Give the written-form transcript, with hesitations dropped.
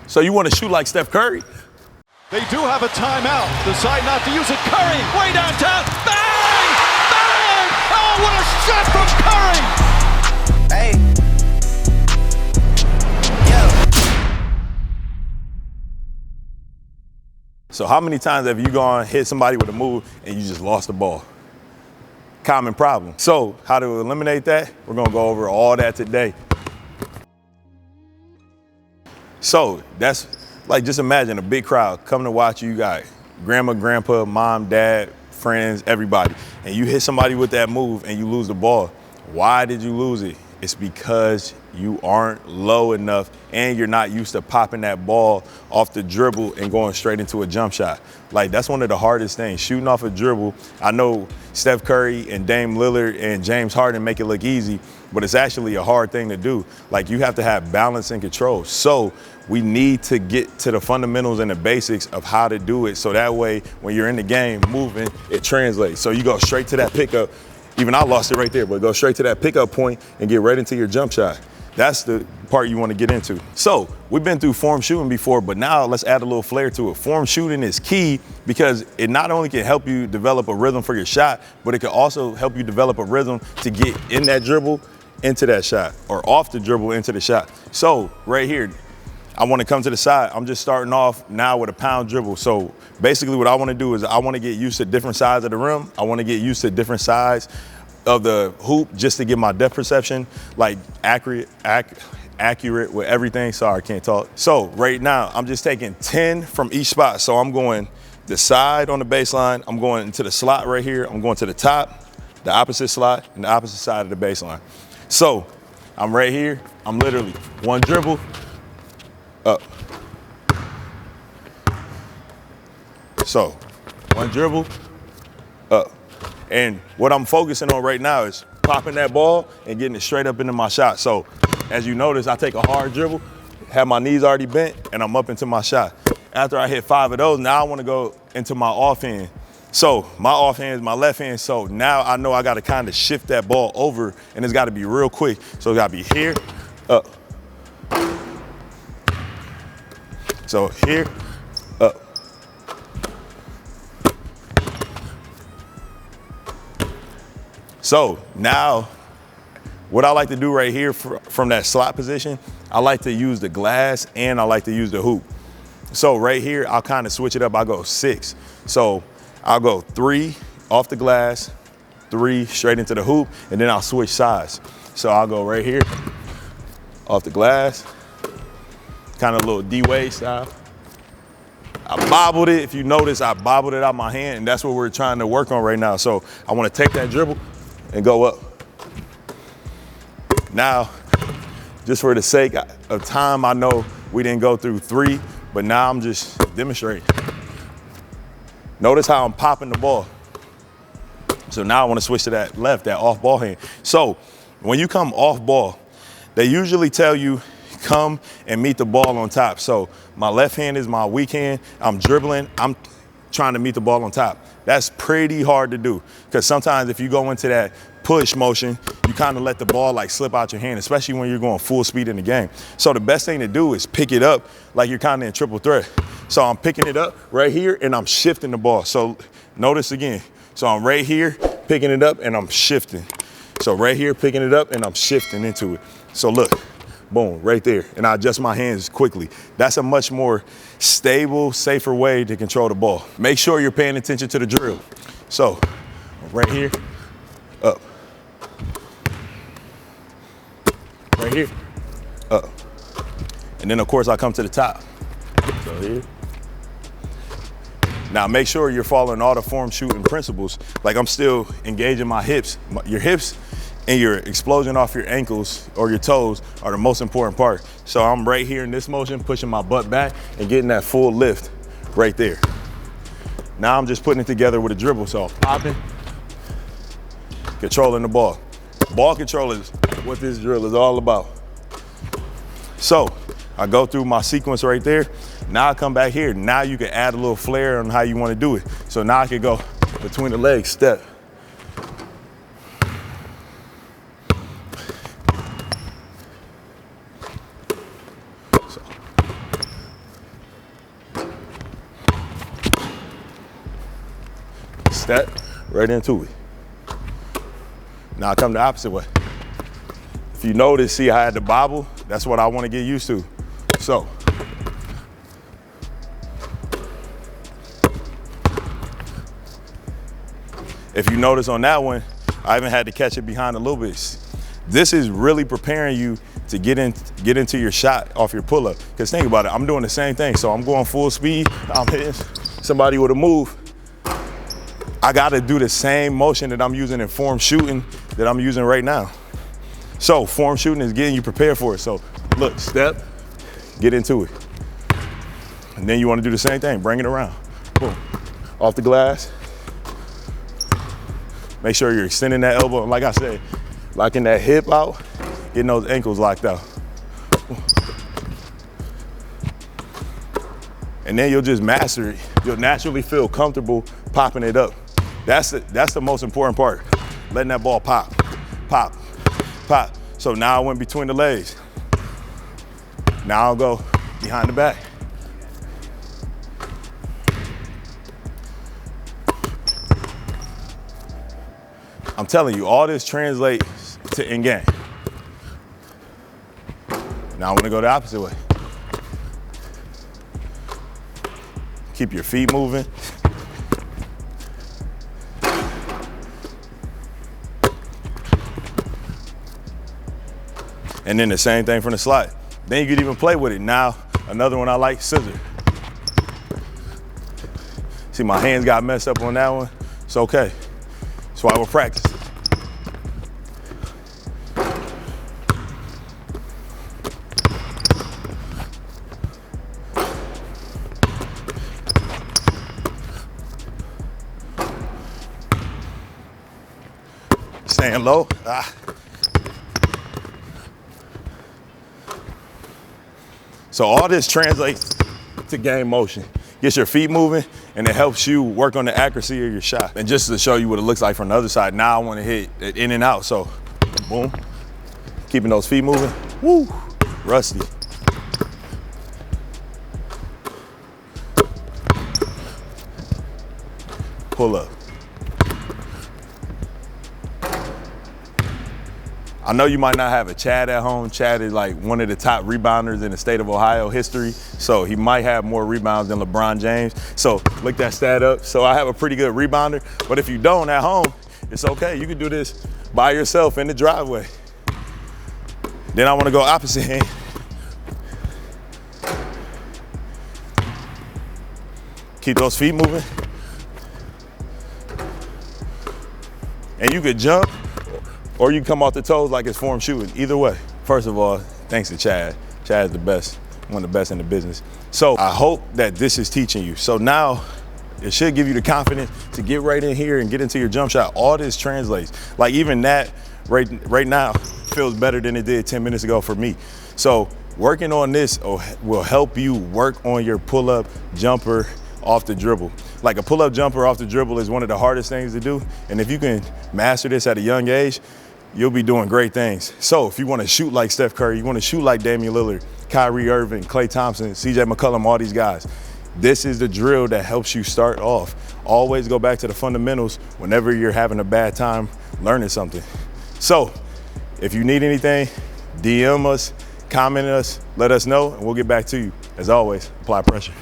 So you want to shoot like Steph Curry? They do have a timeout. Decide not to use it. Curry, way downtown. Bang! Bang! Oh, what a shot from Curry! Hey. Yo. So how many times have you gone hit somebody with a move and you just lost the ball? Common problem. So how to eliminate that? We're gonna go over all that today. So that's like, just imagine a big crowd coming to watch you. You got grandma, grandpa, mom, dad, friends, everybody, and you hit somebody with that move and you lose the ball. Why did you lose it? It's because you aren't low enough and you're not used to popping that ball off the dribble and going straight into a jump shot. Like, that's one of the hardest things, shooting off a dribble. I know Steph Curry and Dame Lillard and James Harden make it look easy, but it's actually a hard thing to do. Like, you have to have balance and control. So we need to get to the fundamentals and the basics of how to do it, so that way when you're in the game moving, it translates. So you go straight to that pickup. Even I lost it right there, but go straight to that pickup point and get right into your jump shot. That's the part you want to get into. So we've been through form shooting before, but now let's add a little flair to it. Form shooting is key because it not only can help you develop a rhythm for your shot, but it can also help you develop a rhythm to get in that dribble into that shot, or off the dribble into the shot. So right here, I want to come to the side. I'm just starting off now with a pound dribble. So basically what I want to do is I want to get used to different sides of the rim. I want to get used to different sides of the hoop just to get my depth perception like accurate with everything. Sorry, I can't talk. So right now I'm just taking 10 from each spot. So I'm going the side on the baseline. I'm going into the slot right here. I'm going to the top, the opposite slot, and the opposite side of the baseline. So I'm right here. I'm literally one dribble, up. So one dribble, up. And what I'm focusing on right now is popping that ball and getting it straight up into my shot. So as you notice, I take a hard dribble, have my knees already bent, and I'm up into my shot. After I hit 5 of those, now I want to go into my offhand. So my offhand is my left hand. So now I know I got to kind of shift that ball over, and it's got to be real quick. So it got to be here, up. So here, up. So now what I like to do right here from that slot position, I like to use the glass and I like to use the hoop. So right here, I'll kind of switch it up. I'll go 6. So I'll go 3 off the glass, 3 straight into the hoop, and then I'll switch sides. So I'll go right here, off the glass, kind of a little D-Wade style. I bobbled it. If you notice, I bobbled it out my hand, and that's what we're trying to work on right now. So I want to take that dribble and go up. Now, just for the sake of time, I know we didn't go through 3, but now I'm just demonstrating. Notice how I'm popping the ball. So now I want to switch to that left, that off ball hand. So when you come off ball, they usually tell you come and meet the ball on top. So my left hand is my weak hand. I'm dribbling. I'm trying to meet the ball on top. That's pretty hard to do because sometimes if you go into that push motion, you kind of let the ball like slip out your hand, especially when you're going full speed in the game. So the best thing to do is pick it up like you're kind of in triple threat. So I'm picking it up right here and I'm shifting the ball. So notice again. So I'm right here picking it up and I'm shifting. So right here picking it up and I'm shifting into it. So look, boom, right there. And I adjust my hands quickly. That's a much more stable, safer way to control the ball. Make sure you're paying attention to the drill. So right here, up. Right here, up. And then of course I come to the top. So here. Now make sure you're following all the form shooting principles. Like I'm still engaging my hips. Your hips and your explosion off your ankles or your toes are the most important part. So I'm right here in this motion, pushing my butt back and getting that full lift right there. Now I'm just putting it together with a dribble. So popping, controlling the ball. Ball control is what this drill is all about. So I go through my sequence right there. Now I come back here. Now you can add a little flair on how you want to do it. So now I can go between the legs, step. So, Step right into it. Now I come the opposite way. If you notice, see I had the bobble? That's what I want to get used to. So, if you notice on that one, I even had to catch it behind a little bit. This is really preparing you to get into your shot off your pull-up. Because think about it, I'm doing the same thing. So I'm going full speed, I'm hitting somebody with a move. I gotta do the same motion that I'm using in form shooting that I'm using right now. So form shooting is getting you prepared for it. So look, step, get into it. And then you wanna do the same thing, bring it around. Boom, off the glass. Make sure you're extending that elbow. And like I said, locking that hip out, getting those ankles locked out. And then you'll just master it. You'll naturally feel comfortable popping it up. That's the most important part. Letting that ball pop, pop, pop. So now I went between the legs. Now I'll go behind the back. I'm telling you, all this translates to in-game. Now I want to go the opposite way. Keep your feet moving. And then the same thing from the slide. Then you could even play with it. Now, another one I like, scissor. See, my hands got messed up on that one. It's okay. That's why we're practicing. Staying low. So all this translates to game motion. Gets your feet moving, and it helps you work on the accuracy of your shot. And just to show you what it looks like from the other side, now I want to hit it in and out. So, boom, keeping those feet moving. Woo, rusty. Pull up. I know you might not have a Chad at home. Chad is like one of the top rebounders in the state of Ohio history. So he might have more rebounds than LeBron James. So look that stat up. So I have a pretty good rebounder. But if you don't at home, it's okay. You can do this by yourself in the driveway. Then I want to go opposite hand. Keep those feet moving. And you could jump, or you can come off the toes like it's form shooting. Either way. First of all, thanks to Chad. Chad's the best, one of the best in the business. So I hope that this is teaching you. So now it should give you the confidence to get right in here and get into your jump shot. All this translates. Like even that right now feels better than it did 10 minutes ago for me. So working on this will help you work on your pull-up jumper off the dribble. Like a pull-up jumper off the dribble is one of the hardest things to do. And if you can master this at a young age, you'll be doing great things. So if you want to shoot like Steph Curry, you want to shoot like Damian Lillard, Kyrie Irving, Klay Thompson, CJ McCollum, all these guys, this is the drill that helps you start off. Always go back to the fundamentals whenever you're having a bad time learning something. So if you need anything, DM us, comment us, let us know, and we'll get back to you. As always, apply pressure.